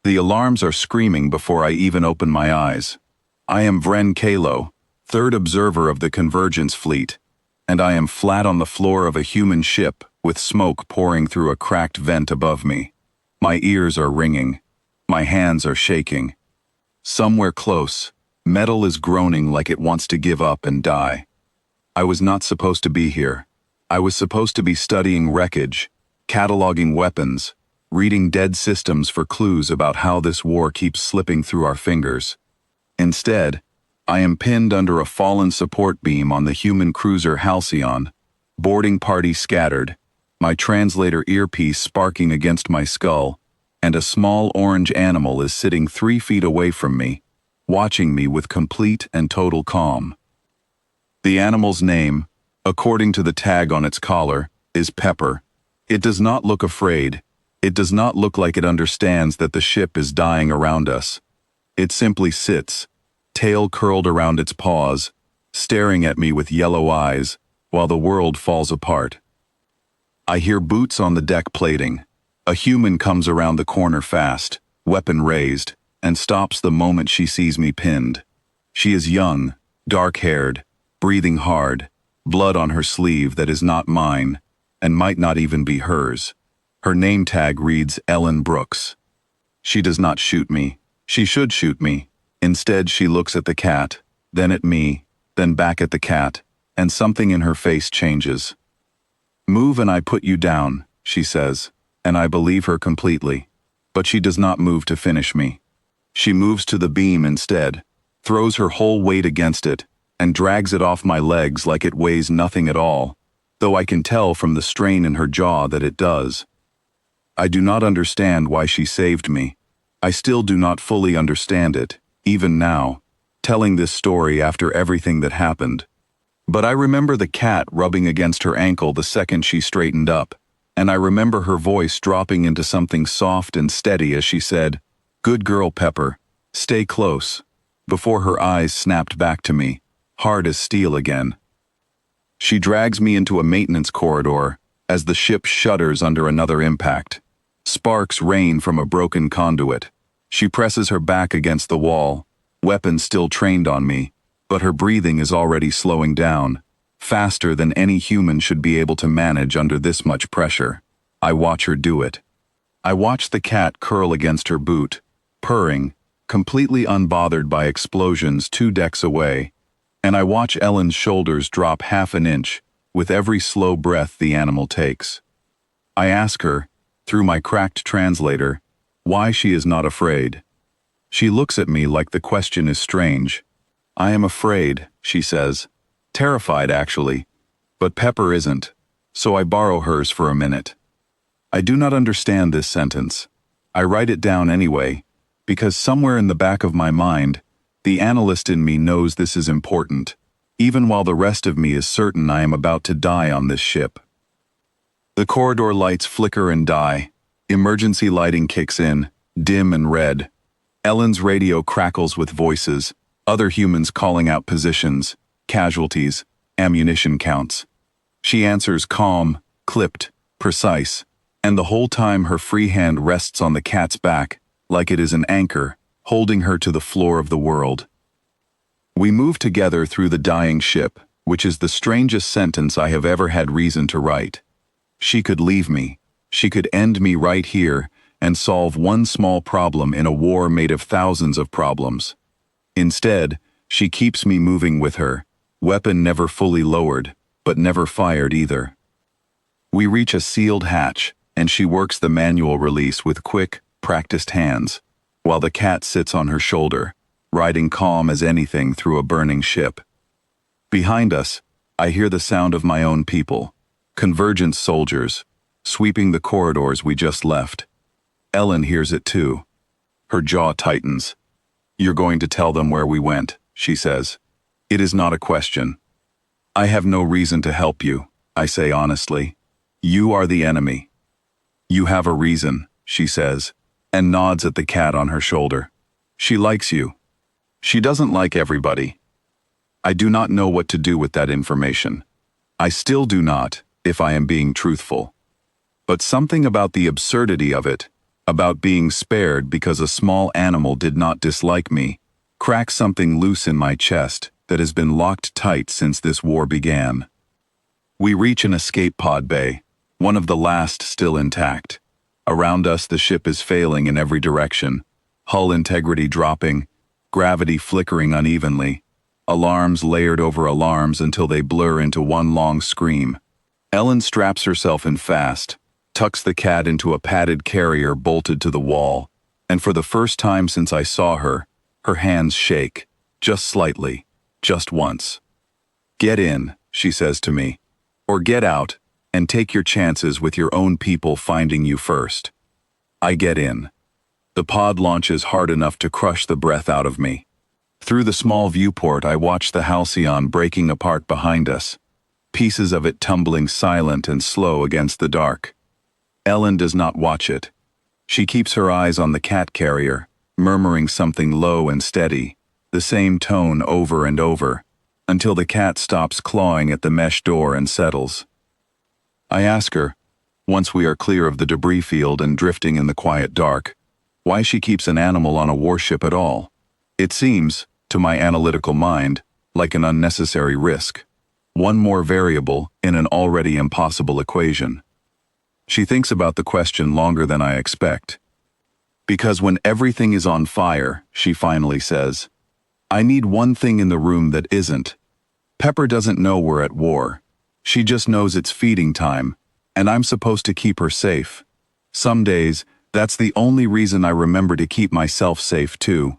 The alarms are screaming before I even open my eyes. I am Vren Kalo, third observer of the Convergence fleet, and I am flat on the floor of a human ship with smoke pouring through a cracked vent above me. My ears are ringing. My hands are shaking. Somewhere close, metal is groaning like it wants to give up and die. I was not supposed to be here. I was supposed to be studying wreckage, cataloging weapons, reading dead systems for clues about how this war keeps slipping through our fingers. Instead, I am pinned under a fallen support beam on the human cruiser Halcyon, boarding party scattered, my translator earpiece sparking against my skull, and a small orange animal is sitting 3 feet away from me, watching me with complete and total calm. The animal's name, according to the tag on its collar, is Pepper. It does not look afraid. It does not look like it understands that the ship is dying around us. It simply sits, tail curled around its paws, staring at me with yellow eyes, while the world falls apart. I hear boots on the deck plating. A human comes around the corner fast, weapon raised, and stops the moment she sees me pinned. She is young, dark-haired, breathing hard, blood on her sleeve that is not mine, and might not even be hers. Her name tag reads Ellen Brooks. She does not shoot me. She should shoot me. Instead, she looks at the cat, then at me, then back at the cat, and something in her face changes. "Move and I put you down," she says, and I believe her completely. But she does not move to finish me. She moves to the beam instead, throws her whole weight against it, and drags it off my legs like it weighs nothing at all, though I can tell from the strain in her jaw that it does. I do not understand why she saved me. I still do not fully understand it, even now, telling this story after everything that happened. But I remember the cat rubbing against her ankle the second she straightened up, and I remember her voice dropping into something soft and steady as she said, "Good girl, Pepper. Stay close," before her eyes snapped back to me, hard as steel again. She drags me into a maintenance corridor as the ship shudders under another impact. Sparks rain from a broken conduit. She presses her back against the wall, weapon still trained on me, but her breathing is already slowing down, faster than any human should be able to manage under this much pressure. I watch her do it. I watch the cat curl against her boot, purring, completely unbothered by explosions 2 decks away, and I watch Ellen's shoulders drop half an inch with every slow breath the animal takes. I ask her, through my cracked translator, why she is not afraid. She looks at me like the question is strange. "I am afraid," she says. Terrified, actually. But Pepper isn't, so I borrow hers for a minute. I do not understand this sentence. I write it down anyway, because somewhere in the back of my mind, the analyst in me knows this is important, even while the rest of me is certain I am about to die on this ship. The corridor lights flicker and die. Emergency lighting kicks in, dim and red. Ellen's radio crackles with voices, other humans calling out positions, casualties, ammunition counts. She answers calm, clipped, precise, and the whole time her free hand rests on the cat's back, like it is an anchor, holding her to the floor of the world. We move together through the dying ship, which is the strangest sentence I have ever had reason to write. She could leave me. She could end me right here and solve one small problem in a war made of thousands of problems. Instead, she keeps me moving with her, weapon never fully lowered, but never fired either. We reach a sealed hatch, and she works the manual release with quick, practiced hands, while the cat sits on her shoulder, riding calm as anything through a burning ship. Behind us, I hear the sound of my own people, Convergence soldiers, sweeping the corridors we just left. Ellen hears it too. Her jaw tightens. "You're going to tell them where we went," she says. "It is not a question." "I have no reason to help you," I say honestly. "You are the enemy." "You have a reason," she says, and nods at the cat on her shoulder. "She likes you. She doesn't like everybody." I do not know what to do with that information. I still do not, if I am being truthful. But something about the absurdity of it, about being spared because a small animal did not dislike me, cracks something loose in my chest that has been locked tight since this war began. We reach an escape pod bay, one of the last still intact. Around us the ship is failing in every direction, hull integrity dropping, gravity flickering unevenly, alarms layered over alarms until they blur into one long scream. Ellen straps herself in fast, tucks the cat into a padded carrier bolted to the wall, and for the first time since I saw her, her hands shake, just slightly, just once. "Get in," she says to me, "or get out, and take your chances with your own people finding you first." I get in. The pod launches hard enough to crush the breath out of me. Through the small viewport I watch the Halcyon breaking apart behind us, pieces of it tumbling silent and slow against the dark. Ellen does not watch it. She keeps her eyes on the cat carrier, murmuring something low and steady, the same tone over and over, until the cat stops clawing at the mesh door and settles. I ask her, once we are clear of the debris field and drifting in the quiet dark, why she keeps an animal on a warship at all. It seems, to my analytical mind, like an unnecessary risk. One more variable in an already impossible equation. She thinks about the question longer than I expect. "Because when everything is on fire," she finally says, "I need one thing in the room that isn't. Pepper doesn't know we're at war. She just knows it's feeding time, and I'm supposed to keep her safe. Some days, that's the only reason I remember to keep myself safe too."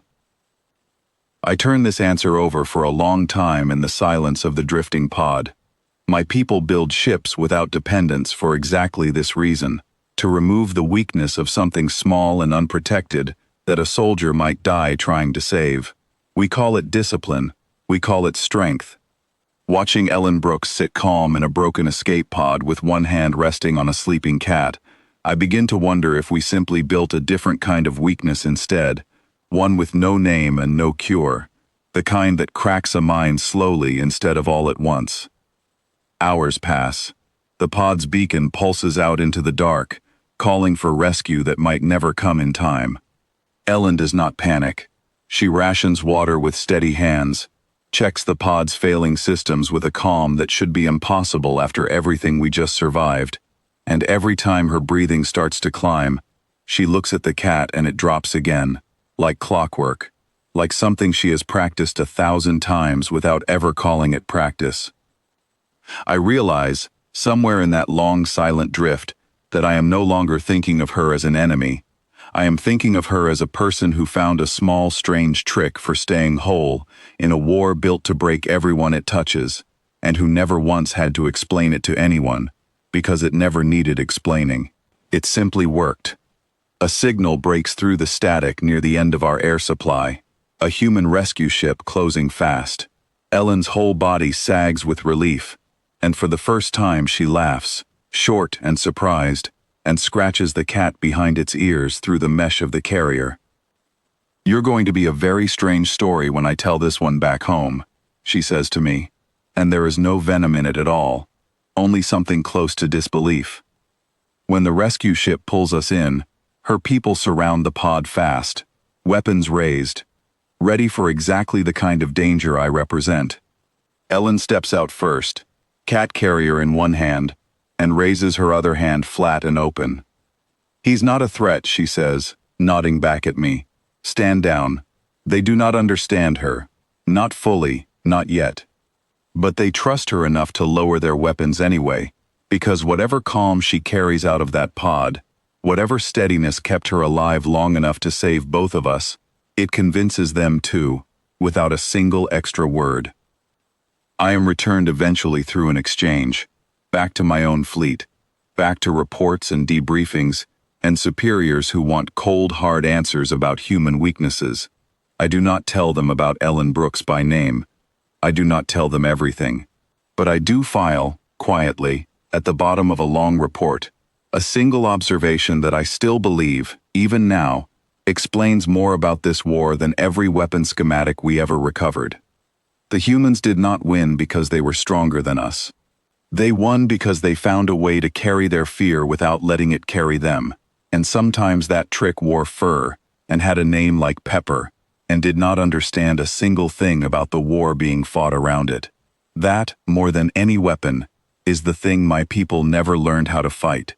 I turn this answer over for a long time in the silence of the drifting pod. My people build ships without dependence for exactly this reason, to remove the weakness of something small and unprotected that a soldier might die trying to save. We call it discipline, we call it strength. Watching Ellen Brooks sit calm in a broken escape pod with one hand resting on a sleeping cat, I begin to wonder if we simply built a different kind of weakness instead, one with no name and no cure, the kind that cracks a mind slowly instead of all at once. Hours pass. The pod's beacon pulses out into the dark, calling for rescue that might never come in time. Ellen does not panic. She rations water with steady hands, checks the pod's failing systems with a calm that should be impossible after everything we just survived, and every time her breathing starts to climb, she looks at the cat and it drops again, like clockwork, like something she has practiced 1,000 times without ever calling it practice. I realize, somewhere in that long silent drift, that I am no longer thinking of her as an enemy. I am thinking of her as a person who found a small, strange trick for staying whole in a war built to break everyone it touches, and who never once had to explain it to anyone, because it never needed explaining. It simply worked. A signal breaks through the static near the end of our air supply, a human rescue ship closing fast. Ellen's whole body sags with relief, and for the first time she laughs, short and surprised, and scratches the cat behind its ears through the mesh of the carrier. "You're going to be a very strange story when I tell this one back home," she says to me, and there is no venom in it at all, only something close to disbelief. When the rescue ship pulls us in, her people surround the pod fast, weapons raised, ready for exactly the kind of danger I represent. Ellen steps out first, cat carrier in one hand, and raises her other hand flat and open. "He's not a threat," she says, nodding back at me. "Stand down." They do not understand her. Not fully, not yet. But they trust her enough to lower their weapons anyway, because whatever calm she carries out of that pod, whatever steadiness kept her alive long enough to save both of us, it convinces them too, without a single extra word. I am returned eventually through an exchange, back to my own fleet, back to reports and debriefings, and superiors who want cold, hard answers about human weaknesses. I do not tell them about Ellen Brooks by name. I do not tell them everything. But I do file, quietly, at the bottom of a long report, a single observation that I still believe, even now, explains more about this war than every weapon schematic we ever recovered. The humans did not win because they were stronger than us. They won because they found a way to carry their fear without letting it carry them. And sometimes that trick wore fur and had a name like Pepper and did not understand a single thing about the war being fought around it. That, more than any weapon, is the thing my people never learned how to fight.